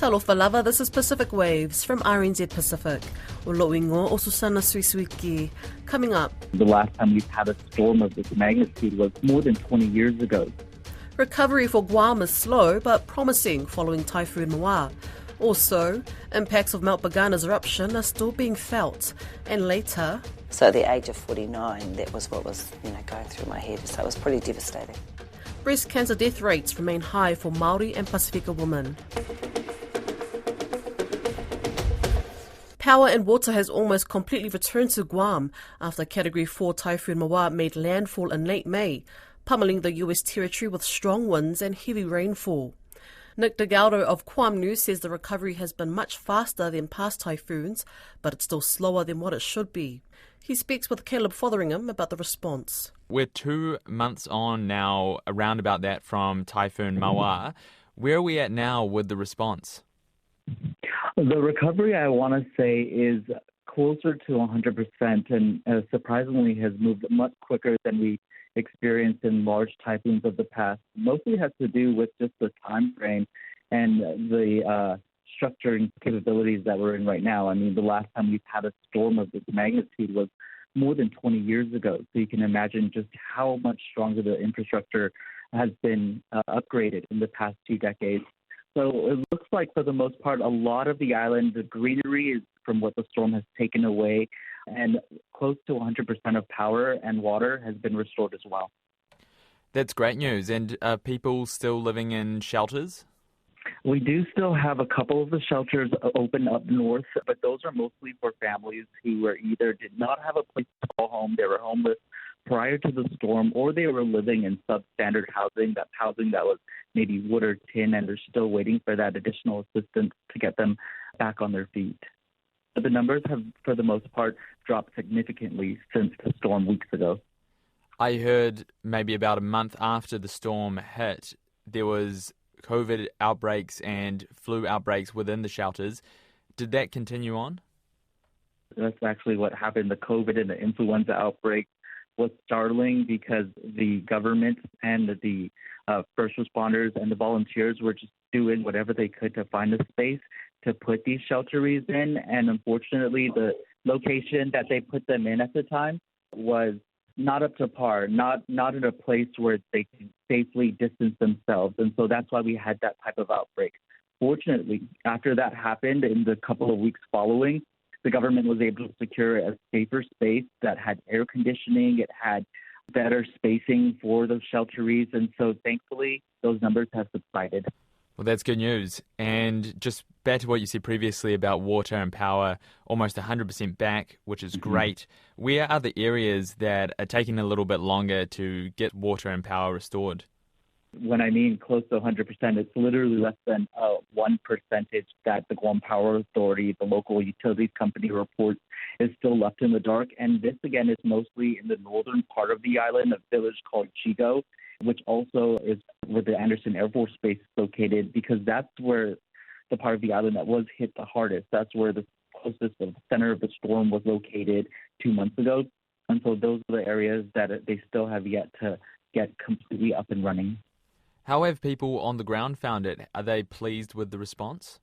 Talofa lava, this is Pacific Waves from RNZ Pacific. O Lo'ingo o Susana Suisuiki. Coming up. The last time we've had a storm of this magnitude was more than 20 years ago. Recovery for Guam is slow but promising following Typhoon Maori. Also, impacts of Mount Bougainville's eruption are still being felt. And later... So at the age of 49, that was what was going through my head. So it was pretty devastating. Breast cancer death rates remain high for Maori and Pasifika women. Power and water has almost completely returned to Guam after Category 4 Typhoon Maori made landfall in late May, pummeling the US territory with strong winds and heavy rainfall. Nick DeGaldo of Guam News says the recovery has been much faster than past typhoons, but it's still slower than what it should be. He speaks with Caleb Fotheringham about the response. We're 2 months on now, around about that, from Typhoon Maori. Where are we at now with the response? The recovery, I want to say, is closer to 100% and surprisingly has moved much quicker than we experienced in large typhoons of the past. Mostly has to do with just the time frame and the structuring capabilities that we're in right now. I mean, the last time we've had a storm of this magnitude was more than 20 years ago. So you can imagine just how much stronger the infrastructure has been upgraded in the past 2 decades. So it looks like, for the most part, a lot of the island, the greenery is from what the storm has taken away, and close to 100% of power and water has been restored as well. That's great news. And are people still living in shelters? We do still have a couple of the shelters open up north, but those are mostly for families who were either did not have a place to call home, they were homeless prior to the storm, or they were living in substandard housing, that housing that was maybe wood or tin, and they're still waiting for that additional assistance to get them back on their feet. But the numbers have, for the most part, dropped significantly since the storm weeks ago. I heard maybe about a month after the storm hit, there was COVID outbreaks and flu outbreaks within the shelters. Did that continue on? That's actually what happened. The COVID and the influenza outbreak was startling because the government and the first responders and the volunteers were just doing whatever they could to find a space to put these shelteries in. And unfortunately, the location that they put them in at the time was not up to par, not in a place where they can safely distance themselves. And so that's why we had that type of outbreak. Fortunately, after that happened, in the couple of weeks following, the government was able to secure a safer space that had air conditioning, it had better spacing for those shelteries, and so thankfully those numbers have subsided. Well, that's good news. And just back to what you said previously about water and power, almost 100% back, which is great. Where are the areas that are taking a little bit longer to get water and power restored? When I mean close to 100%, it's literally less than 1% that the Guam Power Authority, the local utilities company, reports is still left in the dark. And this, again, is mostly in the northern part of the island, a village called Chigo, which also is where the Anderson Air Force Base is located, because that's where the part of the island that was hit the hardest. That's where the closest of the center of the storm was located 2 months ago. And so those are the areas that they still have yet to get completely up and running. How have people on the ground found it? Are they pleased with the response?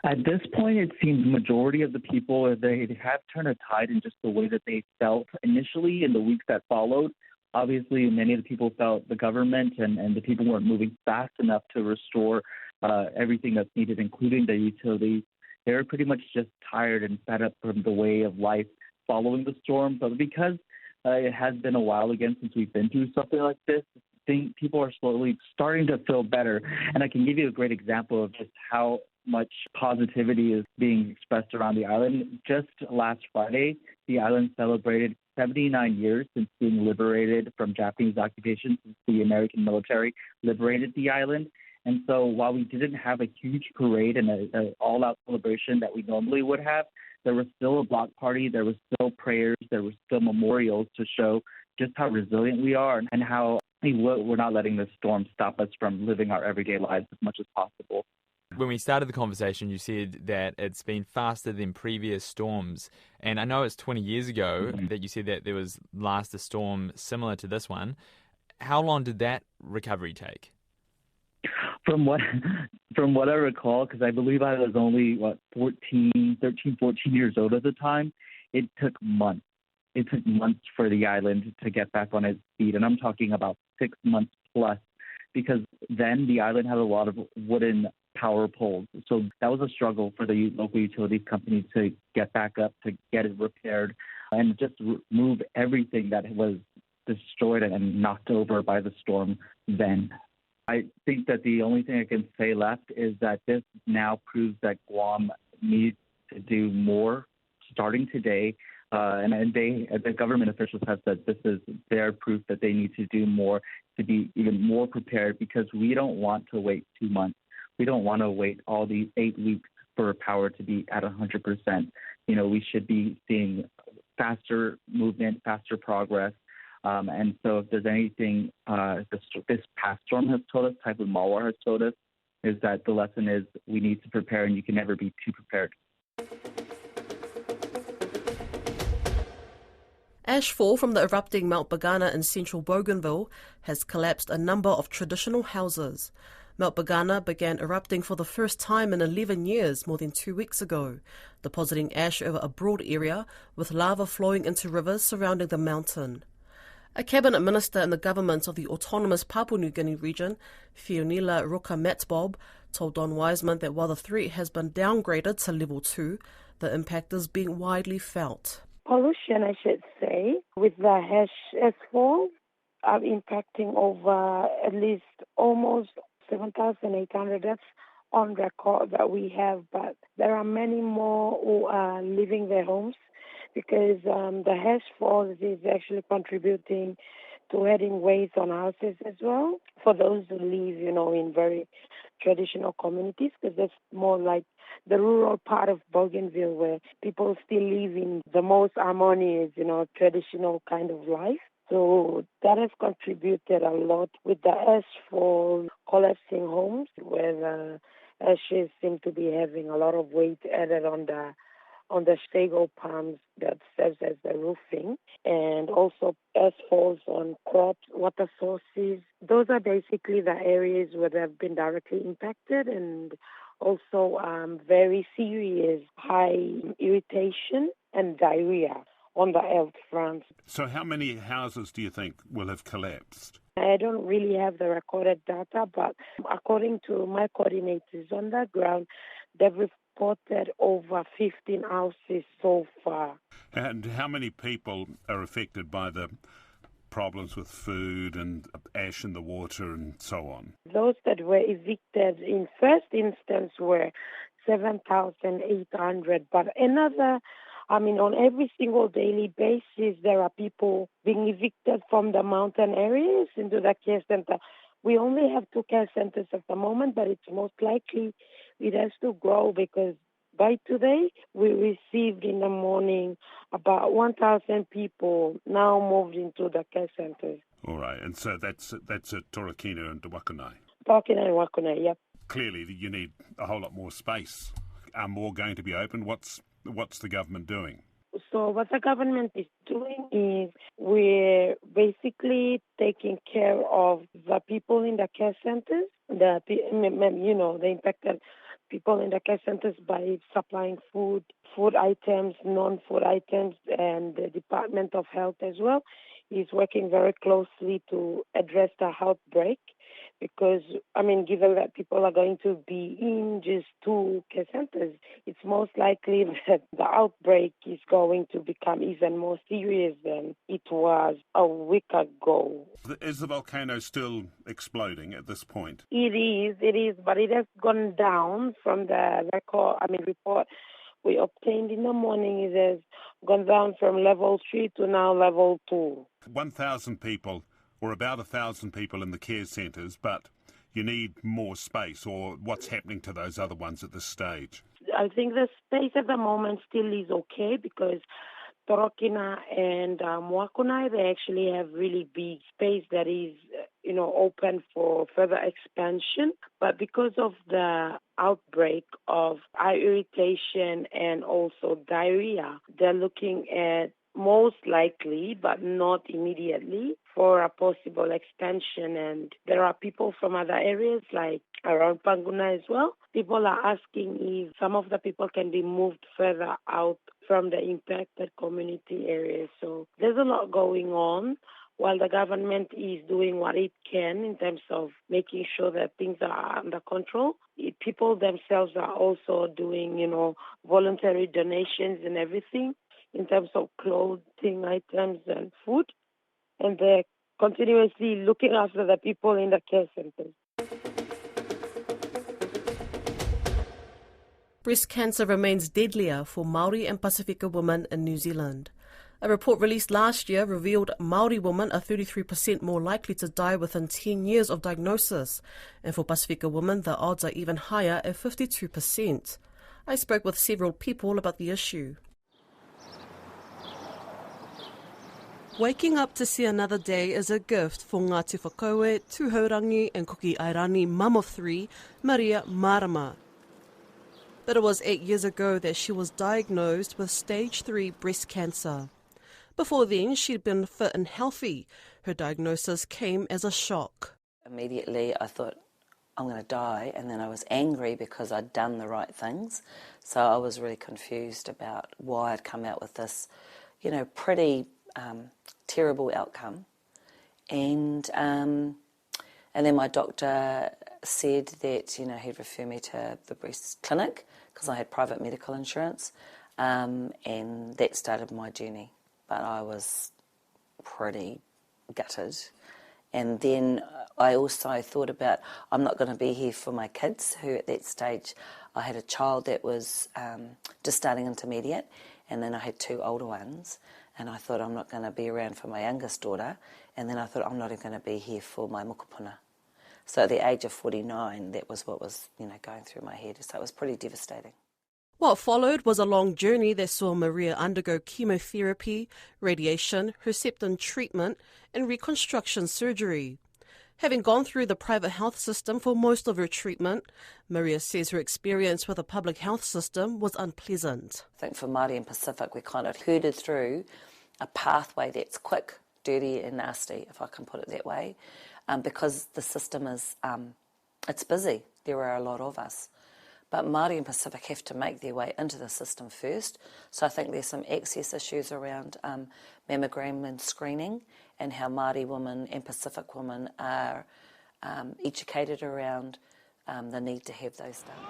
At this point, it seems the majority of the people, they have turned a tide in just the way that they felt initially in the weeks that followed. Obviously, many of the people felt the government and the people weren't moving fast enough to restore everything that's needed, including the utilities. They were pretty much just tired and fed up from the way of life following the storm. But because it has been a while again since we've been through something like this, I think people are slowly starting to feel better. And I can give you a great example of just how much positivity is being expressed around the island. Just last Friday, the island celebrated 79 years since being liberated from Japanese occupation, since the American military liberated the island. And so while we didn't have a huge parade and an all-out celebration that we normally would have, there was still a block party, there was still prayers, there were still memorials to show just how resilient we are and how we're not letting this storm stop us from living our everyday lives as much as possible. When we started the conversation, you said that it's been faster than previous storms. And I know it's 20 years ago that you said that there was last a storm similar to this one. How long did that recovery take? From what from what I recall, because I believe I was only 13, 14 years old at the time, it took months. It took months for the island to get back on its feet, and I'm talking about 6 months plus, because then the island had a lot of wooden power poles. So that was a struggle for the local utilities company to get back up, to get it repaired, and just remove everything that was destroyed and knocked over by the storm then. I think that the only thing I can say left is that this now proves that Guam needs to do more starting today. And the government officials have said this is their proof that they need to do more to be even more prepared, because we don't want to wait 2 months. We don't want to wait all these 8 weeks for power to be at 100%. We should be seeing faster movement, faster progress. And so if there's anything this past storm has told us, Typhoon Mawar has told us, is that the lesson is we need to prepare, and you can never be too prepared. Ashfall from the erupting Mount Bougainville in central Bougainville has collapsed a number of traditional houses. Mount Bougainville began erupting for the first time in 11 years more than 2 weeks ago, depositing ash over a broad area with lava flowing into rivers surrounding the mountain. A cabinet minister in the government of the autonomous Papua New Guinea region, Fionela Rukamatbob, told Don Wiseman that while the threat has been downgraded to level 2, the impact is being widely felt. Pollution, I should say, with the ashfall are impacting over at least almost 7,800 deaths on record that we have, but there are many more who are leaving their homes because the hash falls is actually contributing to adding weight on houses as well for those who live, in very traditional communities, because that's more like the rural part of Bougainville where people still live in the most harmonious, traditional kind of life. So that has contributed a lot with the ashfall collapsing homes where the ashes seem to be having a lot of weight added on the sago palms that serves as the roofing, and also ashfalls on crops, water sources. Those are basically the areas where they've been directly impacted, and also very serious high irritation and diarrhea on the health front. So how many houses do you think will have collapsed? I don't really have the recorded data, but according to my coordinators on the ground, they've reported over 15 houses so far. And how many people are affected by the problems with food and ash in the water and so on? Those that were evicted in first instance were 7,800, but on every single daily basis, there are people being evicted from the mountain areas into the care center. We only have 2 care centers at the moment, but it's most likely it has to grow because by today, we received in the morning about 1,000 people now moved into the care centers. All right, and so that's at Torokina and Wakunai. Torokina and Wakunai, yep. Clearly, you need a whole lot more space. Are more going to be open? What's the government doing? So what the government is doing is we're basically taking care of the people in the care centers, the impacted people in the care centers by supplying food items, non-food items, and the Department of Health as well is working very closely to address the outbreak because, given that people are going to be in just 2 care centers, it's most likely that the outbreak is going to become even more serious than it was a week ago. Is the volcano still exploding at this point? It is, but it has gone down from the report we obtained in the morning. It has gone down from level 3 to now level 2. 1,000 people, or about 1,000 people in the care centres, but you need more space, or what's happening to those other ones at this stage? I think the space at the moment still is okay because Torokina and Wakunai, they actually have really big space that is, open for further expansion. But because of the outbreak of eye irritation and also diarrhea, they're looking at most likely, but not immediately, for a possible expansion. And there are people from other areas, like around Panguna as well. People are asking if some of the people can be moved further out from the impacted community areas. So there's a lot going on. While the government is doing what it can in terms of making sure that things are under control, people themselves are also doing, voluntary donations and everything in terms of clothing items and food. And they're continuously looking after the people in the care centers. Breast cancer remains deadlier for Maori and Pasifika women in New Zealand. A report released last year revealed Maori women are 33% more likely to die within 10 years of diagnosis, and for Pasifika women the odds are even higher at 52%. I spoke with several people about the issue. Waking up to see another day is a gift for Ngāti Whakaue, Tūhaurangi and Kuki Airani mum of 3, Maria Marama. But it was 8 years ago that she was diagnosed with stage 3 breast cancer. Before then, she'd been fit and healthy. Her diagnosis came as a shock. Immediately I thought, I'm going to die, and then I was angry because I'd done the right things. So I was really confused about why I'd come out with this, pretty terrible outcome. And then my doctor said that, he'd refer me to the breast clinic because I had private medical insurance, and that started my journey. But I was pretty gutted. And then I also thought about, I'm not going to be here for my kids, who at that stage, I had a child that was just starting intermediate, and then I had 2 older ones, and I thought I'm not going to be around for my youngest daughter, and then I thought I'm not even going to be here for my mokopuna. So at the age of 49, that was what was, going through my head, so it was pretty devastating. What followed was a long journey that saw Maria undergo chemotherapy, radiation, Herceptin treatment, and reconstruction surgery. Having gone through the private health system for most of her treatment, Maria says her experience with the public health system was unpleasant. I think for Maori and Pacific, we kind of herded through a pathway that's quick, dirty and nasty, if I can put it that way, because the system is, it's busy. There are a lot of us. But Maori and Pacific have to make their way into the system first. So I think there's some access issues around mammogram and screening, and how Maori women and Pacific women are educated around the need to have those done.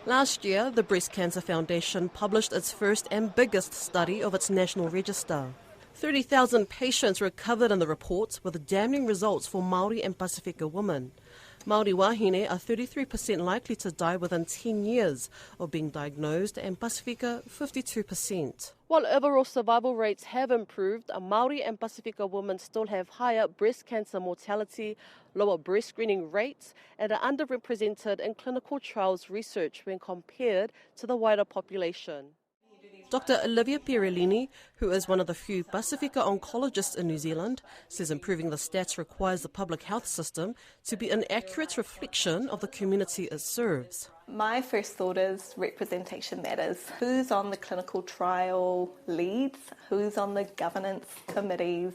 Last year, the Breast Cancer Foundation published its first and biggest study of its national register. 30,000 patients were covered in the report, with damning results for Maori and Pasifika women. Māori wahine are 33% likely to die within 10 years of being diagnosed, and Pasifika 52%. While overall survival rates have improved, Māori and Pasifika women still have higher breast cancer mortality, lower breast screening rates, and are underrepresented in clinical trials research when compared to the wider population. Dr. Olivia Pierellini, who is one of the few Pasifika oncologists in New Zealand, says improving the stats requires the public health system to be an accurate reflection of the community it serves. My first thought is representation matters. Who's on the clinical trial leads, who's on the governance committees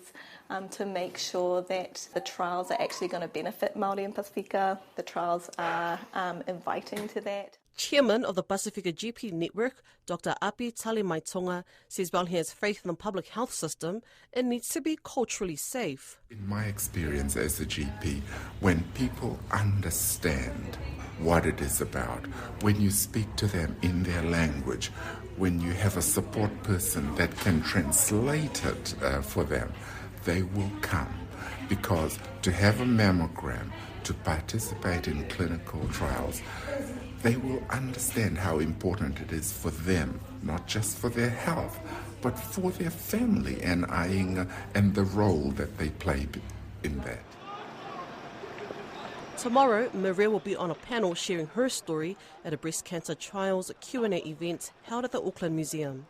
to make sure that the trials are actually going to benefit Māori and Pasifika, the trials are inviting to that. Chairman of the Pasifika GP Network, Dr. Api Talemaitonga, says while he has faith in the public health system, it needs to be culturally safe. In my experience as a GP, when people understand what it is about, when you speak to them in their language, when you have a support person that can translate it for them, they will come. Because to have a mammogram, to participate in clinical trials, they will understand how important it is for them, not just for their health, but for their family and the role that they play in that. Tomorrow, Maria will be on a panel sharing her story at a breast cancer trials Q&A event held at the Auckland Museum.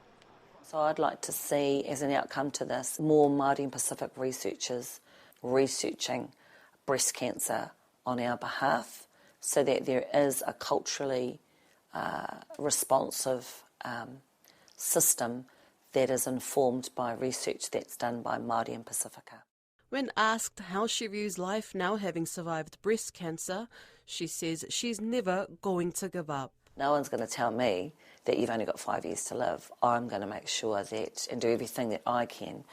So I'd like to see, as an outcome to this, more Māori and Pacific researchers researching breast cancer on our behalf, so that there is a culturally responsive system that is informed by research that's done by Maori and Pasifika. When asked how she views life now having survived breast cancer, she says she's never going to give up. No one's going to tell me that you've only got 5 years to live. I'm going to make sure that and do everything that I can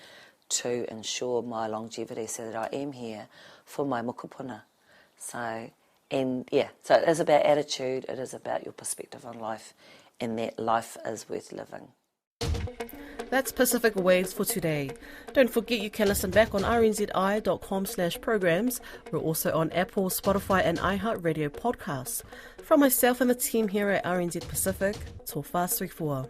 to ensure my longevity so that I am here for my mokopuna. So it is about attitude, it is about your perspective on life, and that life is worth living. That's Pacific Waves for today. Don't forget you can listen back on rnzi.com/programs. We're also on Apple, Spotify and iHeartRadio podcasts. From myself and the team here at RNZ Pacific, tō whāsui fua.